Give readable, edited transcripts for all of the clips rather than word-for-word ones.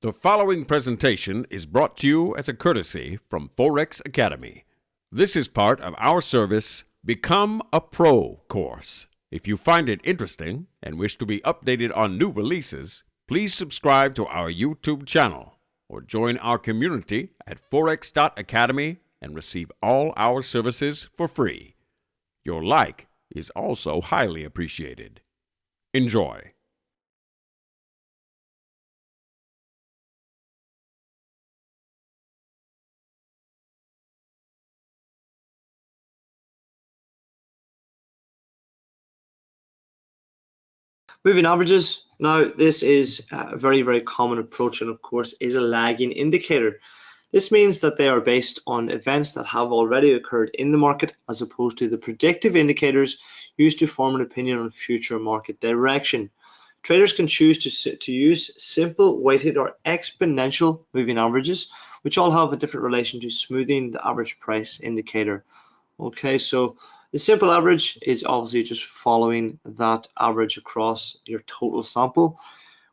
The following presentation is brought to you as a courtesy from Forex Academy. This is part of our service, Become a Pro course. If you find it interesting and wish to be updated on new releases, please subscribe to our YouTube channel or join our community at forex.academy and receive all our services for free. Your like is also highly appreciated. Enjoy. Moving averages. Now, this is a very common approach and, of course, is a lagging indicator. This means that they are based on events that have already occurred in the market as opposed to the predictive indicators used to form an opinion on future market direction. Traders can choose to use simple, weighted, or exponential moving averages, which all have a different relation to smoothing the average price indicator. Okay, so the simple average is obviously just following that average across your total sample,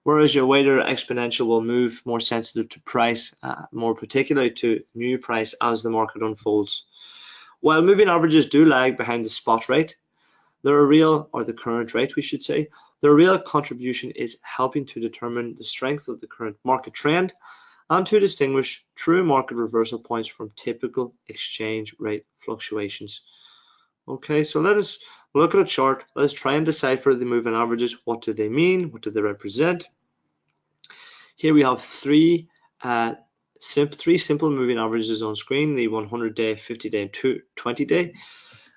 whereas your weighted or exponential will move more sensitive to price, more particularly to new price as the market unfolds. While moving averages do lag behind the spot rate, their real, or the current rate we should say, their real contribution is helping to determine the strength of the current market trend and to distinguish true market reversal points from typical exchange rate fluctuations. Okay, so let us look at a chart. Let's try and decipher the moving averages. What do they mean? What do they represent? Here we have three simple moving averages on screen: the 100-day, 50-day, and 20-day.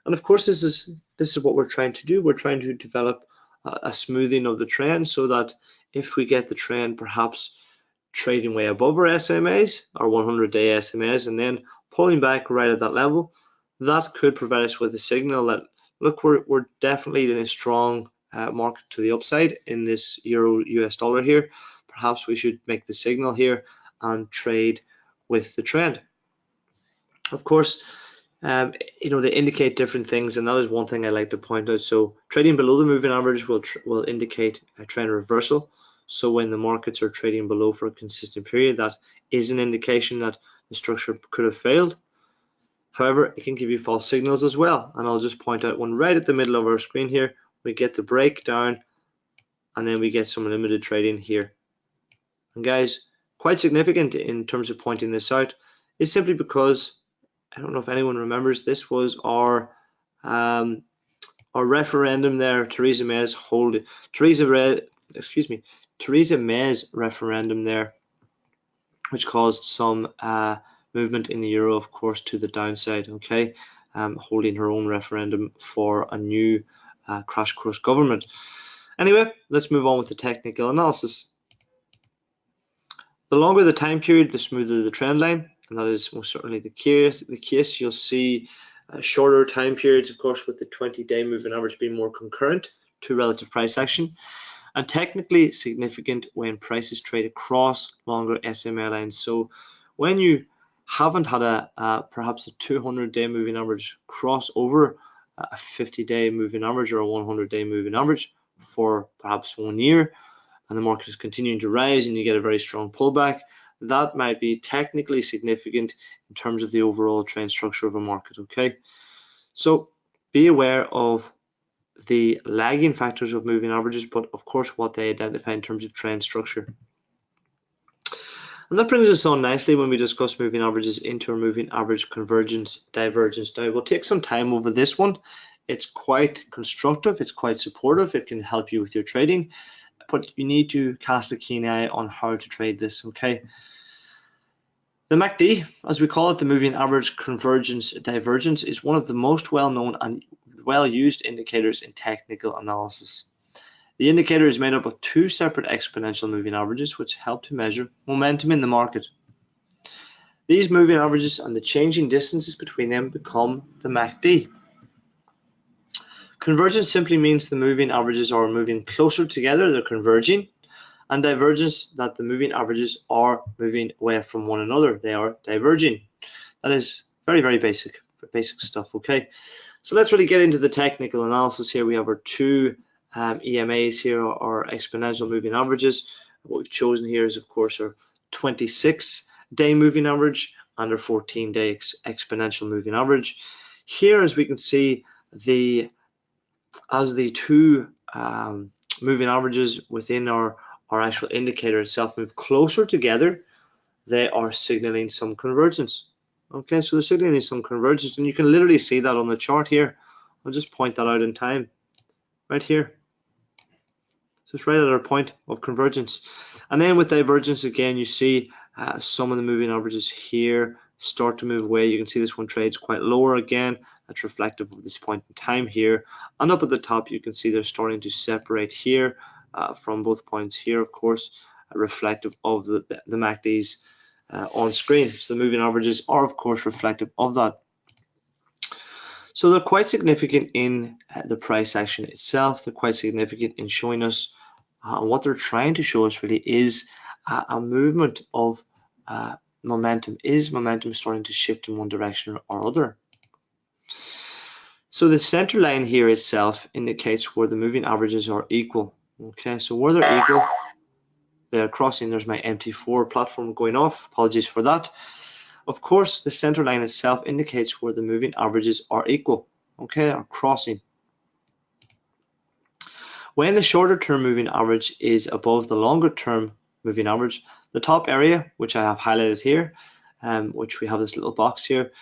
And of course, this is what we're trying to do. We're trying to develop a smoothing of the trend so that if we get the trend perhaps trading way above our SMAs, our 100-day SMAs, and then pulling back right at that level, that could provide us with a signal that, look, we're definitely in a strong market to the upside in this euro US dollar here. Perhaps we should make the signal here and trade with the trend. Of course, they indicate different things, and that is one thing I like to point out. So trading below the moving average will indicate a trend reversal. So when the markets are trading below for a consistent period, that is an indication that the structure could have failed. However, it can give you false signals as well, and I'll just point out one right at the middle of our screen here. We get the breakdown, and then we get some limited trading here. And guys, quite significant in terms of pointing this out is simply because, I don't know if anyone remembers, this was our referendum there. Theresa May's referendum there, which caused some movement in the euro, of course, to the downside. Okay, holding her own referendum for a new crash course government. Anyway, let's move on with the technical analysis. The longer the time period, the smoother the trend line, and that is most certainly the case. You'll see shorter time periods, of course, with the 20-day moving average being more concurrent to relative price action, and technically significant when prices trade across longer SMA lines. So when you haven't had perhaps a 200-day moving average cross over a 50-day moving average or a 100-day moving average for perhaps 1 year, and the market is continuing to rise and you get a very strong pullback, that might be technically significant in terms of the overall trend structure of a market. Okay, so be aware of the lagging factors of moving averages, but of course what they identify in terms of trend structure. And that brings us on nicely when we discuss moving averages into our moving average convergence divergence. Now we'll take some time over this one. It's quite constructive, it's quite supportive, it can help you with your trading, but you need to cast a keen eye on how to trade this. Okay, the MACD, as we call it, the moving average convergence divergence, is one of the most well-known and well-used indicators in technical analysis. The indicator is made up of two separate exponential moving averages which help to measure momentum in the market. These moving averages and the changing distances between them become the MACD. Convergence simply means the moving averages are moving closer together, they're converging, and divergence, that the moving averages are moving away from one another, they are diverging. That is very basic stuff. Okay, so let's really get into the technical analysis here. We have our two EMAs here, our exponential moving averages. What we've chosen here is, of course, our 26-day moving average and our 14-day exponential moving average. Here, as we can see, as the two moving averages within our actual indicator itself move closer together, they are signaling some convergence. Okay, so they're signaling some convergence, and you can literally see that on the chart here. I'll just point that out in time, right here. So it's right at our point of convergence. And then with divergence, again, you see some of the moving averages here start to move away. You can see this one trades quite lower again. That's reflective of this point in time here. And up at the top, you can see they're starting to separate here from both points here, of course, reflective of the MACDs on screen. So the moving averages are, of course, reflective of that. So they're quite significant in the price action itself. They're quite significant in showing us what they're trying to show us really is a movement of momentum. Is momentum starting to shift in one direction or other? So the center line here itself indicates where the moving averages are equal. Okay, so where they're equal, they're crossing. There's my MT4 platform going off. Apologies for that. Of course, the center line itself indicates where the moving averages are equal. Okay, are crossing. When the shorter term moving average is above the longer term moving average, the top area, which I have highlighted here, which we have this little box here,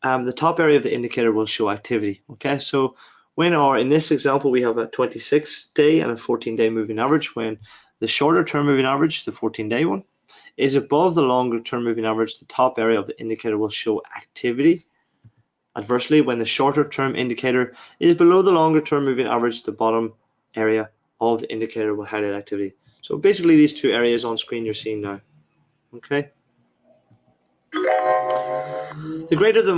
the top area of the indicator will show activity. Okay, so when in this example, we have a 26-day and a 14-day moving average. When the shorter term moving average, the 14-day one, is above the longer term moving average, the top area of the indicator will show activity. Adversely, when the shorter term indicator is below the longer term moving average, the bottom area of the indicator will highlight activity. So basically these two areas on screen you're seeing now. Okay. The greater the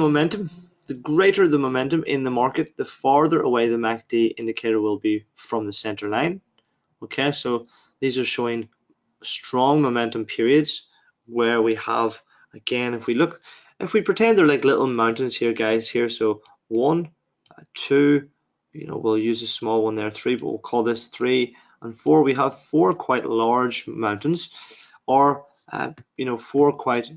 momentum in the market, the farther away the MACD indicator will be from the center line. Okay, so these are showing strong momentum periods where we have, again, if we pretend they're like little mountains here, guys, here. So 1, 2, we'll use a small one there, 3, but we'll call this 3 and 4. We have 4 quite large mountains, or 4 quite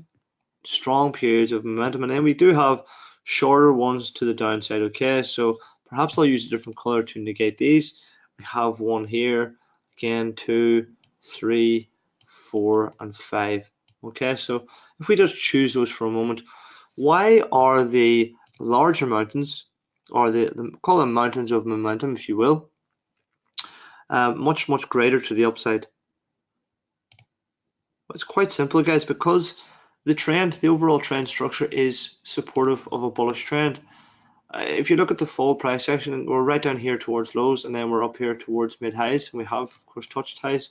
strong periods of momentum, and then we do have shorter ones to the downside. Okay, so perhaps I'll use a different color to negate these. We have 1 here, again 2, 3, 4, and 5. Okay, so if we just choose those for a moment, why are the larger mountains, or call them mountains of momentum, if you will, much greater to the upside? It's quite simple, guys, because the overall trend structure is supportive of a bullish trend. If you look at the full price action, we're right down here towards lows, and then we're up here towards mid highs, and we have, of course, touched highs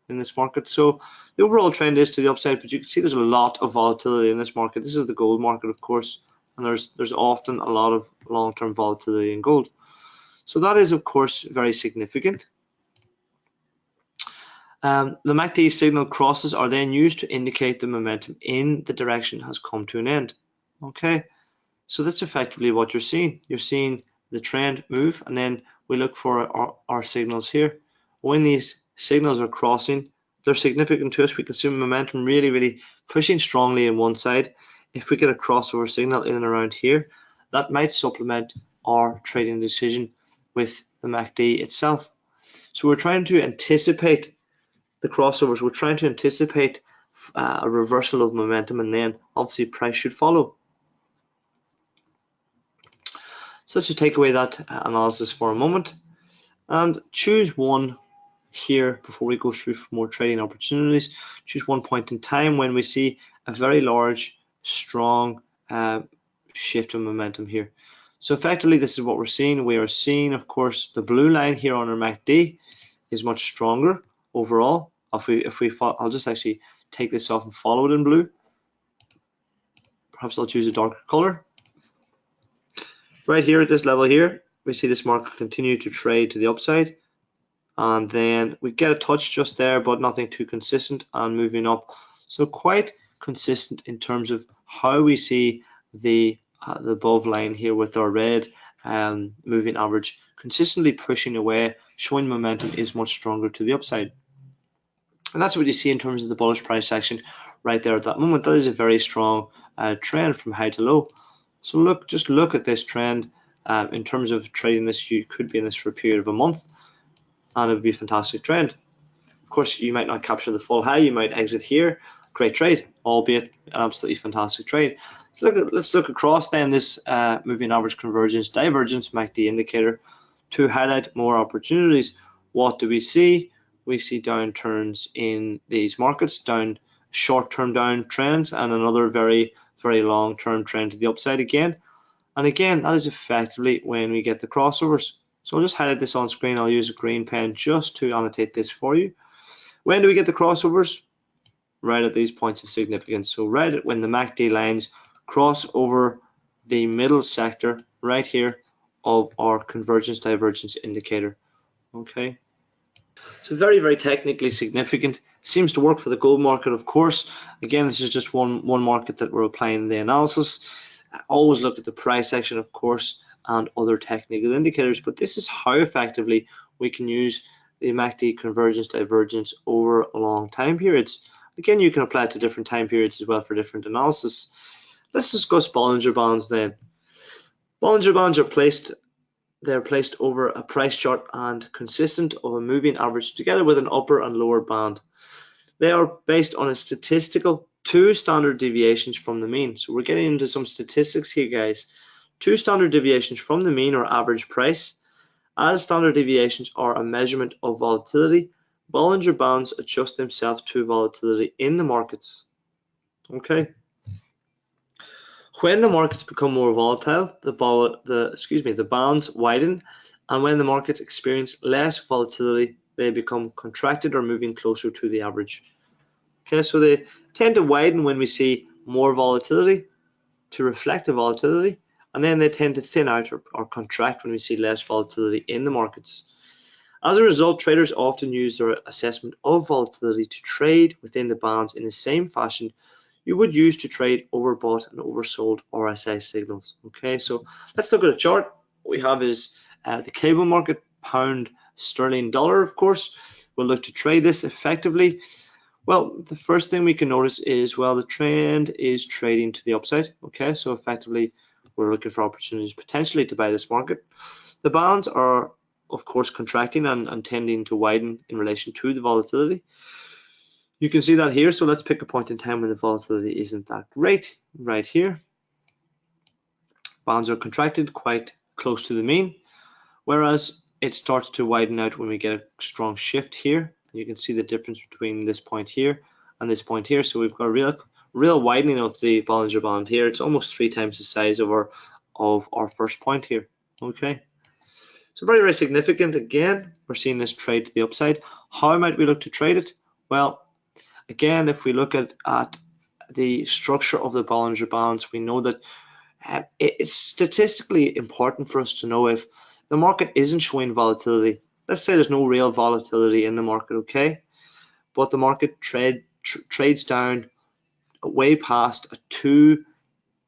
in this market. So the overall trend is to the upside, but you can see there's a lot of volatility in this market. This is the gold market, of course, and there's often a lot of long-term volatility in gold. So that is, of course, very significant. The MACD signal crosses are then used to indicate the momentum in the direction has come to an end. Okay, so that's effectively what you're seeing. You're seeing the trend move, and then we look for our signals here. When these signals are crossing, they're significant to us. We can see momentum really pushing strongly in one side. If we get a crossover signal in and around here, that might supplement our trading decision with the MACD itself. So we're trying to anticipate the crossovers. We're trying to anticipate a reversal of momentum, and then obviously price should follow. So let's just take away that analysis for a moment and choose one here before we go through for more trading opportunities. Choose one point in time when we see a very large, strong shift in momentum here. So effectively, this is what we're seeing. We are seeing, of course, the blue line here on our MACD is much stronger overall. I'll just actually take this off and follow it in blue. Perhaps I'll choose a darker color. Right here at this level here, we see this market continue to trade to the upside, and then we get a touch just there, but nothing too consistent, and moving up. So quite consistent in terms of how we see the above line here with our red moving average consistently pushing away, showing momentum is much stronger to the upside. And that's what you see in terms of the bullish price action right there at that moment. That is a very strong trend from high to low. So look, just look at this trend. In terms of trading this, you could be in this for a period of a month, and it would be a fantastic trend. Of course, you might not capture the full high. You might exit here. Great trade, albeit an absolutely fantastic trade. Let's look across then this moving average convergence divergence MACD indicator to highlight more opportunities. What do we see? We see downturns in these markets, down short-term downtrends, and another very, very long-term trend to the upside again. And again, that is effectively when we get the crossovers. So I'll just highlight this on screen. I'll use a green pen just to annotate this for you. When do we get the crossovers? Right at these points of significance. So right at when the MACD lines cross over the middle sector right here of our convergence divergence indicator. Okay. So very, very technically significant. Seems to work for the gold market, of course. Again, this is just one market that we're applying the analysis. Always look at the price action, of course, and other technical indicators, but this is how effectively we can use the MACD convergence divergence over long time periods. Again, you can apply it to different time periods as well for different analysis. Let's discuss Bollinger Bands then. Bollinger Bands are placed over a price chart and consistent of a moving average together with an upper and lower band. They are based on a statistical 2 standard deviations from the mean. So we're getting into some statistics here, guys. 2 standard deviations from the mean or average price. As standard deviations are a measurement of volatility, Bollinger Bands adjust themselves to volatility in the markets. Okay. When the markets become more volatile, the bands widen, and when the markets experience less volatility, they become contracted or moving closer to the average. Okay, so they tend to widen when we see more volatility to reflect the volatility, and then they tend to thin out or contract when we see less volatility in the markets. As a result, traders often use their assessment of volatility to trade within the bands in the same fashion you would use to trade overbought and oversold RSI signals. Okay, so let's look at a chart. What we have is the cable market, pound sterling dollar, of course. We'll look to trade this effectively. Well, the first thing we can notice is, well, the trend is trading to the upside. Okay, so effectively, we're looking for opportunities potentially to buy this market. The bands are, of course, contracting and tending to widen in relation to the volatility. You can see that here, so let's pick a point in time when the volatility isn't that great, right here. Bands are contracted quite close to the mean, whereas it starts to widen out when we get a strong shift here. You can see the difference between this point here and this point here. So we've got a real widening of the Bollinger Band here. It's almost 3 times the size of our first point here. Okay. So very, very significant. Again, we're seeing this trade to the upside. How might we look to trade it? Well, again, if we look at the structure of the Bollinger Bands, we know that it's statistically important for us to know if the market isn't showing volatility. Let's say there's no real volatility in the market, okay? But the market trades down way past 2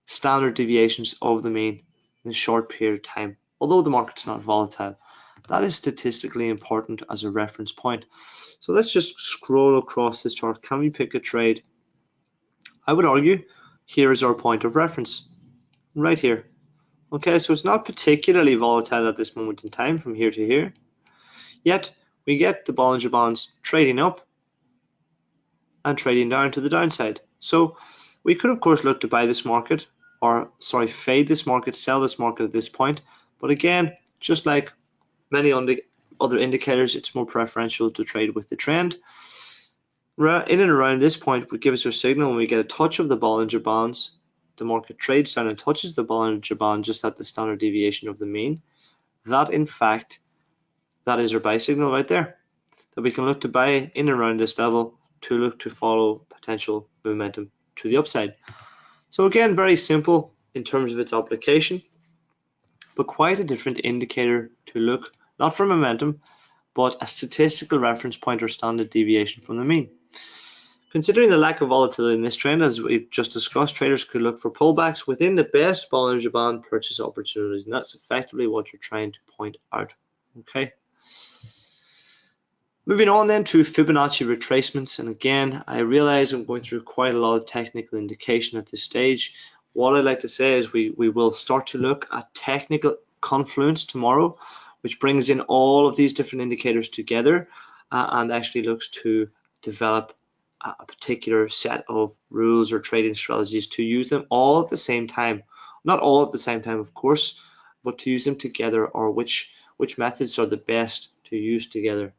standard deviations of the mean in a short period of time, although the market's not volatile. That is statistically important as a reference point. So let's just scroll across this chart. Can we pick a trade? I would argue here is our point of reference, right here. Okay, so it's not particularly volatile at this moment in time from here to here. Yet we get the Bollinger Bands trading up and trading down to the downside. So we could, of course, look to buy this market, or sorry, fade this market, sell this market at this point. But again, just like many other indicators, it's more preferential to trade with the trend. In and around this point would give us our signal when we get a touch of the Bollinger Bands. The market trades down and touches the Bollinger Band just at the standard deviation of the mean. That, in fact, that is our buy signal right there, that we can look to buy in and around this level to look to follow potential momentum to the upside. So again, very simple in terms of its application, but quite a different indicator to look, not for momentum, but a statistical reference point or standard deviation from the mean. Considering the lack of volatility in this trend, as we've just discussed, traders could look for pullbacks within the best Bollinger Band purchase opportunities, and that's effectively what you're trying to point out. Okay. Moving on then to Fibonacci retracements, and again, I realize I'm going through quite a lot of technical indication at this stage. What I'd like to say is we will start to look at technical confluence tomorrow, which brings in all of these different indicators together and actually looks to develop a particular set of rules or trading strategies to use them all at the same time. Not all at the same time, of course, but to use them together, or which methods are the best to use together.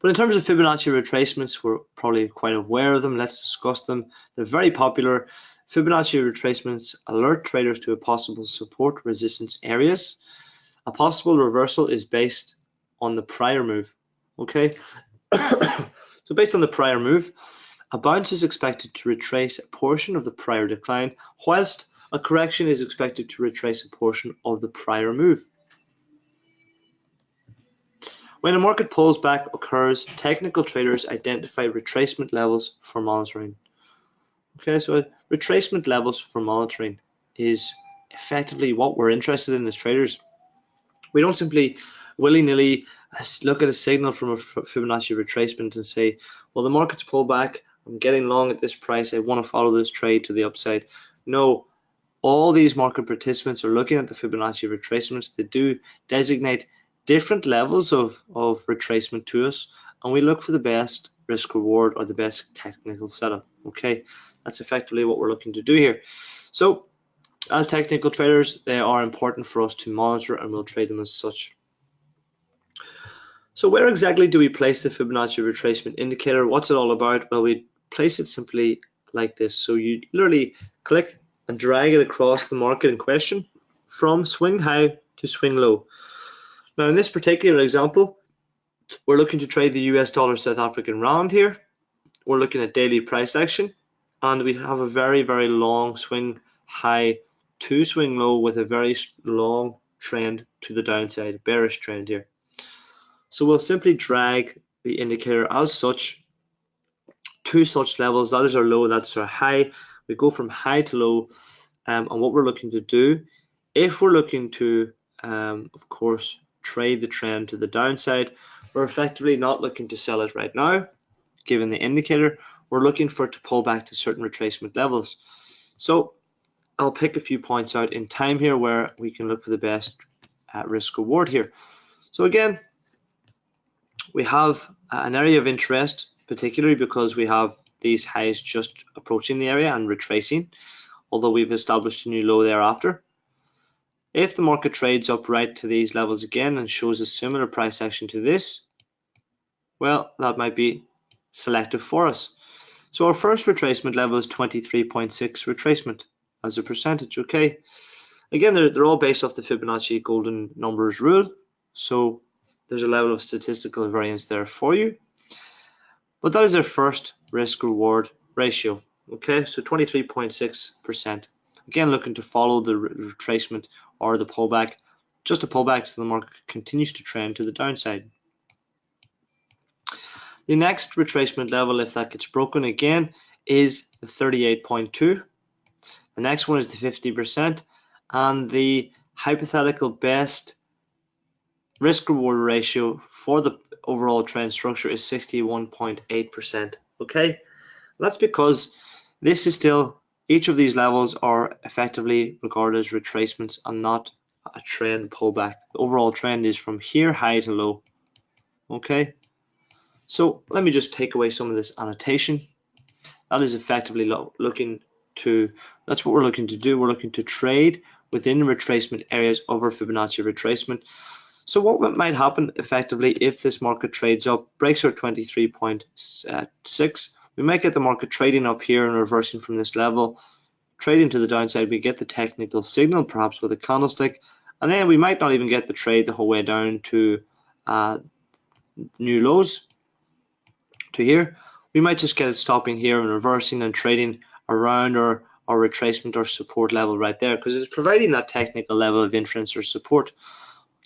But in terms of Fibonacci retracements, we're probably quite aware of them. Let's discuss them. They're very popular. Fibonacci retracements alert traders to a possible support resistance areas. A possible reversal is based on the prior move. Okay, so based on the prior move, a bounce is expected to retrace a portion of the prior decline, whilst a correction is expected to retrace a portion of the prior move. When a market pullback occurs, technical traders identify retracement levels for monitoring. Okay, so retracement levels for monitoring is effectively what we're interested in as traders. We don't simply willy-nilly look at a signal from a Fibonacci retracement and say, well, the market's pulled back, I'm getting long at this price, I want to follow this trade to the upside. No, all these market participants are looking at the Fibonacci retracements. They do designate different levels of retracement to us, and we look for the best risk reward or the best technical setup. Okay, that's effectively what we're looking to do here. So as technical traders, they are important for us to monitor, and we'll trade them as such. So where exactly do we place the Fibonacci retracement indicator? What's it all about? Well, we place it simply like this. So you literally click and drag it across the market in question from swing high to swing low. Now in this particular example, we're looking to trade the US dollar South African rand here. We're looking at daily price action, and we have a very, very long swing high to swing low with a very long trend to the downside, bearish trend here. So we'll simply drag the indicator as such to such levels. That is our low, that's our high. We go from high to low, and what we're looking to do, if we're looking to, of course, trade the trend to the downside, we're effectively not looking to sell it right now, given the indicator. We're looking for it to pull back to certain retracement levels. So I'll pick a few points out in time here where we can look for the best risk reward here. So again, we have an area of interest, particularly because we have these highs just approaching the area and retracing, although we've established a new low thereafter. If the market trades up right to these levels again and shows a similar price action to this, well, that might be selective for us. So our first retracement level is 23.6 retracement as a percentage. Okay, again, they're all based off the Fibonacci golden numbers rule, so there's a level of statistical variance there for you, but that is our first risk reward ratio. Okay, so 23.6%. Again, looking to follow the retracement or the pullback, just a pullback, so the market continues to trend to the downside. The next retracement level, if that gets broken again, is the 38.2. The next one is the 50%, and the hypothetical best risk reward ratio for the overall trend structure is 61.8%. Okay, that's because this is still, each of these levels are effectively regarded as retracements and not a trend pullback. The overall trend is from here high to low. Okay, so let me just take away some of this annotation. That is effectively looking to, that's what we're looking to do. We're looking to trade within retracement areas of our Fibonacci retracement. So what might happen effectively if this market trades up, breaks our 23.6, we might get the market trading up here and reversing from this level, trading to the downside. We get the technical signal, perhaps with a candlestick, and then we might not even get the trade the whole way down to new lows to here. We might just get it stopping here and reversing and trading around our retracement or support level right there, because it's providing that technical level of interest or support.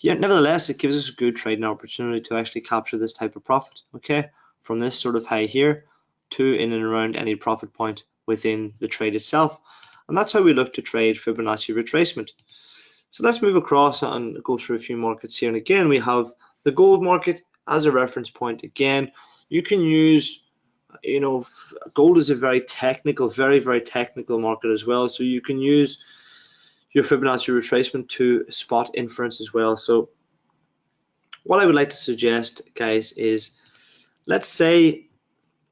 Yeah, nevertheless, it gives us a good trading opportunity to actually capture this type of profit, okay, from this sort of high here to in and around any profit point within the trade itself. And that's how we look to trade Fibonacci retracement. So let's move across and go through a few markets here. And again, we have the gold market. as a reference point. Again, you can use, gold is a very technical, very technical market as well. So you can use your Fibonacci retracement to spot inference as well. So what I would like to suggest, guys, is let's say,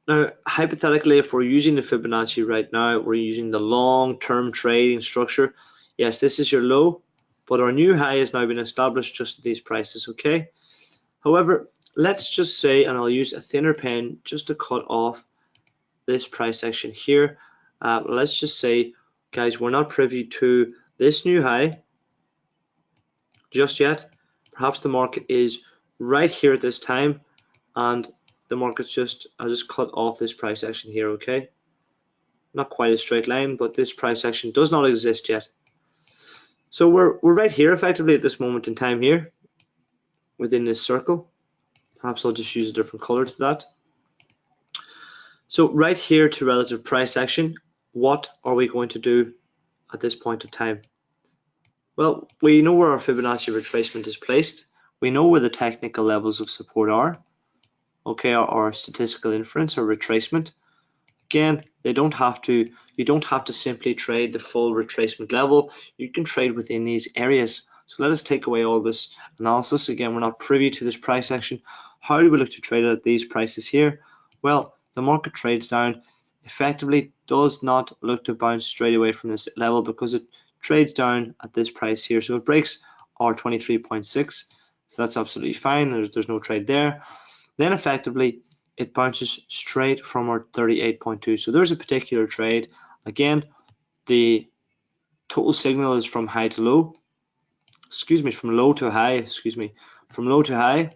now hypothetically, if we're using the Fibonacci right now, we're using the long-term trading structure. Yes, this is your low, but our new high has now been established just at these prices, okay? However, let's just say, and I'll use a thinner pen just to cut off this price action here. Let's just say, guys, we're not privy to this new high just yet. Perhaps the market is right here at this time, and the market's I'll just cut off this price action here, okay? Not quite a straight line, but this price action does not exist yet. So we're right here effectively at this moment in time here within this circle. Perhaps I'll just use a different color to that. So right here to relative price action, what are we going to do at this point of time? Well, we know where our Fibonacci retracement is placed. We know where the technical levels of support are. Okay, our statistical inference or retracement. Again, you don't have to simply trade the full retracement level. You can trade within these areas. So let us take away all this analysis. Again, we're not privy to this price action. How do we look to trade at these prices here? Well, the market trades down, effectively does not look to bounce straight away from this level because it trades down at this price here. So it breaks our 23.6. So that's absolutely fine. There's no trade there. Then effectively it bounces straight from our 38.2. So there's a particular trade. Again, the total signal is from high to low. From low to high. From low to high.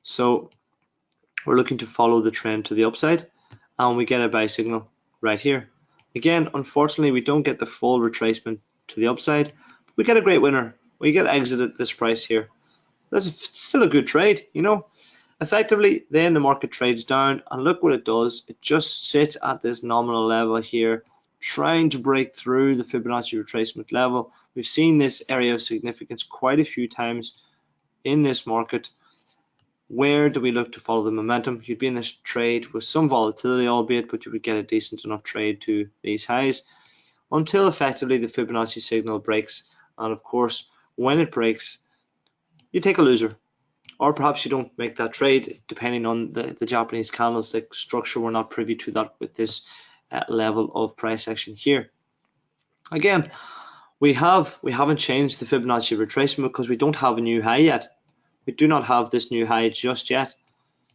So we're looking to follow the trend to the upside, and we get a buy signal right here. Again, unfortunately, we don't get the full retracement to the upside. We get a great winner. We get exit at this price here. That's still a good trade, Effectively, then the market trades down, and look what it does. It just sits at this nominal level here, trying to break through the Fibonacci retracement level. We've seen this area of significance quite a few times in this market. Where do we look to follow the momentum? You'd be in this trade with some volatility, albeit, but you would get a decent enough trade to these highs until effectively the Fibonacci signal breaks. And of course, when it breaks, you take a loser. Or perhaps you don't make that trade, depending on the Japanese candlestick structure. We're not privy to that with this level of price action here. Again, we haven't changed the Fibonacci retracement because we don't have a new high yet. We do not have this new high just yet.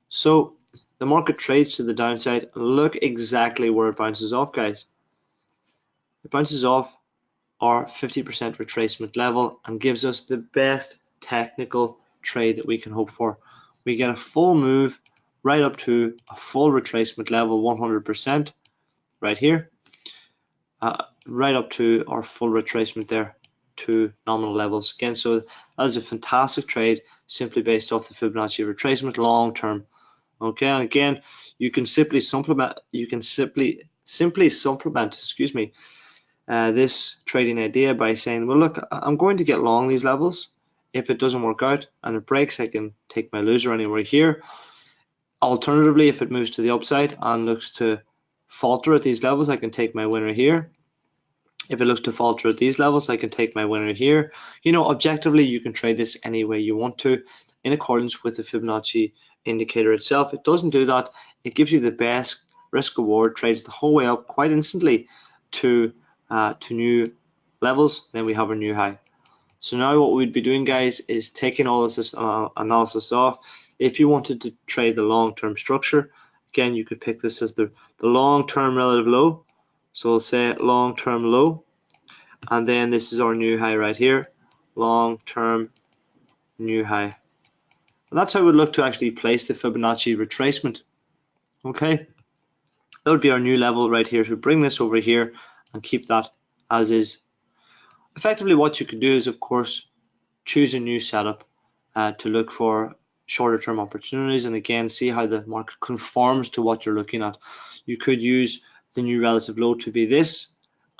So the market trades to the downside. Look exactly where it bounces off, guys. It bounces off our 50% retracement level and gives us the best technical trade that we can hope for. We get a full move right up to a full retracement level 100% right here, right up to our full retracement there to nominal levels again. So that is a fantastic trade simply based off the Fibonacci retracement long term. Okay, and again, you can simply supplement this trading idea by saying, well, look, I'm going to get long these levels. If it doesn't work out and it breaks, I can take my loser anywhere here. Alternatively, if it moves to the upside and looks to falter at these levels, I can take my winner here. If it looks to falter at these levels, I can take my winner here. Objectively, you can trade this any way you want to in accordance with the Fibonacci indicator itself. It doesn't do that. It gives you the best risk reward, trades the whole way up quite instantly to new levels. Then we have our new high. So now what we'd be doing, guys, is taking all this analysis off. If you wanted to trade the long-term structure, again, you could pick this as the long-term relative low. So we'll say long-term low, and then this is our new high right here, long-term new high. And that's how we would look to actually place the Fibonacci retracement. Okay, that would be our new level right here. So bring this over here and keep that as is. Effectively, what you could do is, of course, choose a new setup to look for shorter term opportunities, and again, see how the market conforms to what you're looking at. You could use the new relative low to be this,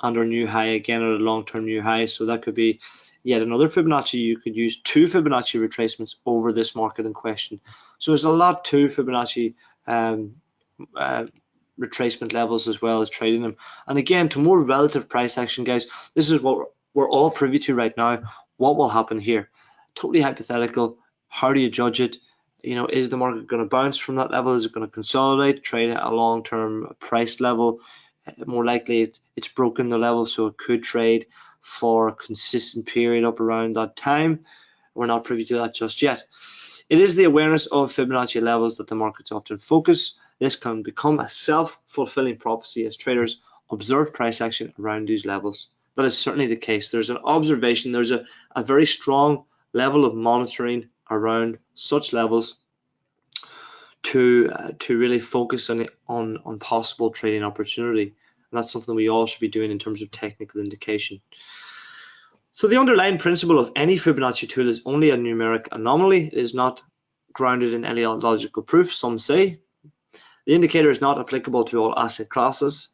and our new high again at a long-term new high. So that could be yet another Fibonacci. You could use 2 Fibonacci retracements over this market in question. So there's a lot to Fibonacci retracement levels as well as trading them. And again, to more relative price action, guys, this is what we're all privy to right now. What will happen here? Totally hypothetical. How do you judge it? Is the market going to bounce from that level? Is it going to consolidate, trade at a long-term price level? More likely it's broken the level, so it could trade for a consistent period up around that time. We're not privy to that just yet. It is the awareness of Fibonacci levels that the markets often focus. This can become a self-fulfilling prophecy as traders observe price action around these levels. That is certainly the case. There's an observation, there's a very strong level of monitoring around such levels to really focus on possible trading opportunity. And that's something we all should be doing in terms of technical indication. So the underlying principle of any Fibonacci tool is only a numeric anomaly. It is not grounded in any logical proof, some say. The indicator is not applicable to all asset classes,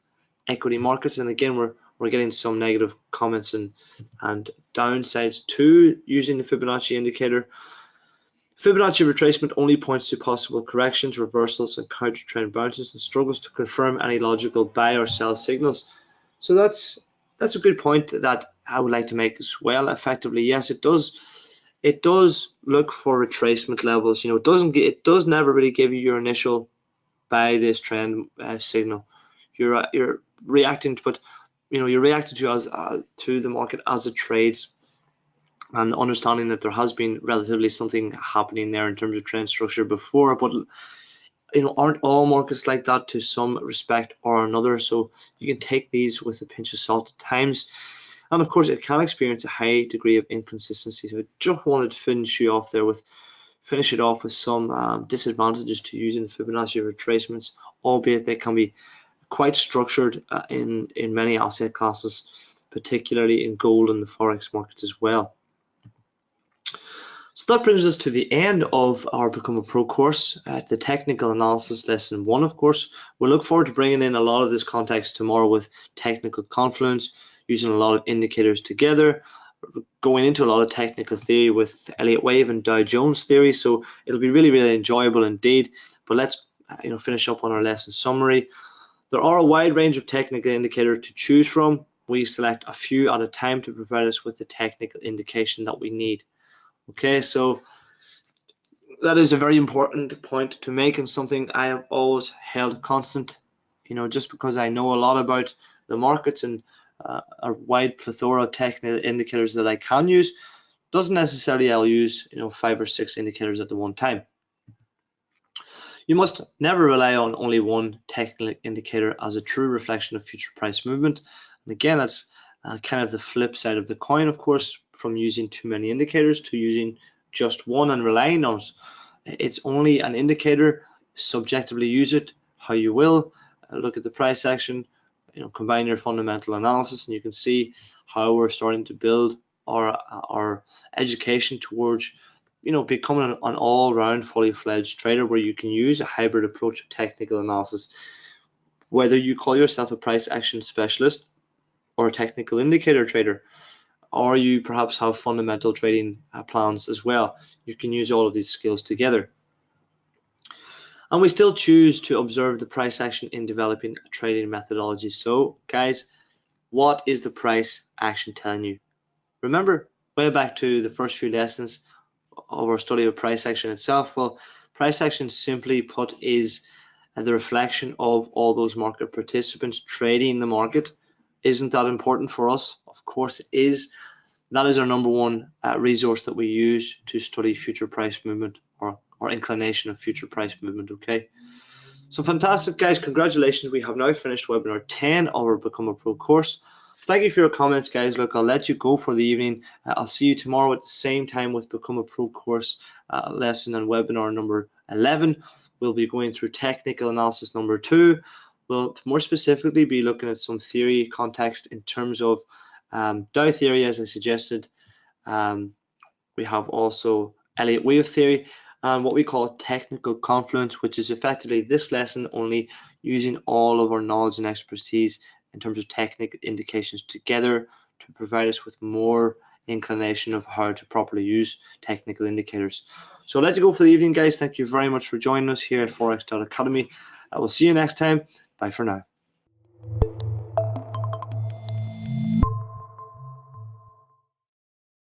equity markets, and again, we're getting some negative comments and downsides to using the Fibonacci indicator. Fibonacci retracement only points to possible corrections, reversals, and counter trend bounces, and struggles to confirm any logical buy or sell signals. So that's a good point that I would like to make as well. Effectively, yes, it does look for retracement levels. It does never really give you your initial buy this trend signal. You're reacting, but you're reacting to the market as it trades, and understanding that there has been relatively something happening there in terms of trend structure before, but aren't all markets like that to some respect or another? So you can take these with a pinch of salt at times, and of course it can experience a high degree of inconsistency. So I just wanted to finish it off with some disadvantages to using Fibonacci retracements, albeit they can be quite structured in many asset classes, particularly in gold and the forex markets as well. So that brings us to the end of our Become a Pro course, the technical analysis lesson 1, of course. We look forward to bringing in a lot of this context tomorrow with technical confluence, using a lot of indicators together, going into a lot of technical theory with Elliott wave and Dow Jones theory. So it'll be really, really enjoyable indeed. But let's finish up on our lesson summary. There are a wide range of technical indicators to choose from. We select a few at a time to provide us with the technical indication that we need. Okay, so that is a very important point to make, and something I have always held constant. Just because I know a lot about the markets and a wide plethora of technical indicators that I can use, doesn't necessarily I'll use 5 or 6 indicators at the one time. You must never rely on only one technical indicator as a true reflection of future price movement. And again, that's kind of the flip side of the coin, of course, from using too many indicators to using just one and relying on it. It's only an indicator. Subjectively use it how you will. Look at the price action, combine your fundamental analysis, and you can see how we're starting to build our education towards becoming an all-round fully fledged trader, where you can use a hybrid approach of technical analysis. Whether you call yourself a price action specialist or a technical indicator trader, or you perhaps have fundamental trading plans as well, you can use all of these skills together. And we still choose to observe the price action in developing a trading methodology. So guys, what is the price action telling you? Remember way back to the first few lessons of our study of price action itself. Well, price action, simply put, is the reflection of all those market participants trading the market. Isn't that important for us? Of course it is. That is our number one resource that we use to study future price movement, or inclination of future price movement. Okay, so fantastic, guys. Congratulations, we have now finished webinar 10 of our Become a Pro course. Thank you for your comments, guys. Look, I'll let you go for the evening. I'll see you tomorrow at the same time with Become a Pro course lesson and webinar number 11. We'll be going through technical analysis number 2. We'll more specifically be looking at some theory context in terms of Dow theory, as I suggested. We have also Elliott wave theory and what we call technical confluence, which is effectively this lesson only using all of our knowledge and expertise in terms of technical indications together to provide us with more inclination of how to properly use technical indicators. So I'll let you go for the evening, guys. Thank you very much for joining us here at Forex Academy. I will see you next time. Bye for now.